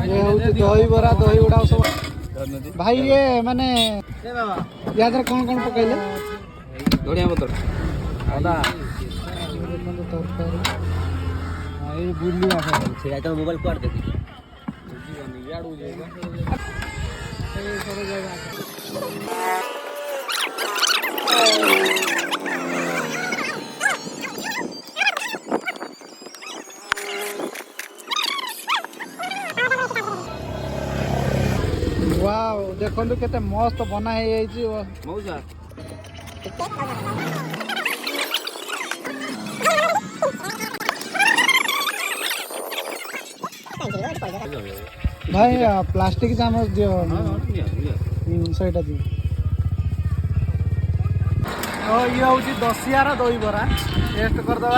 ये हूँ दही बरा दही गुड़ा सब भाई ये माने या कौन कौन पकड़े धनिया पत्र अदा मोबाइल कुआड़ देखी वाओ देखो केते मस्त बना है मौजा भाई प्लास्टिक चामच दियो सहीटा दियो ये हूँ दसियार दही बरा टेस्ट करदे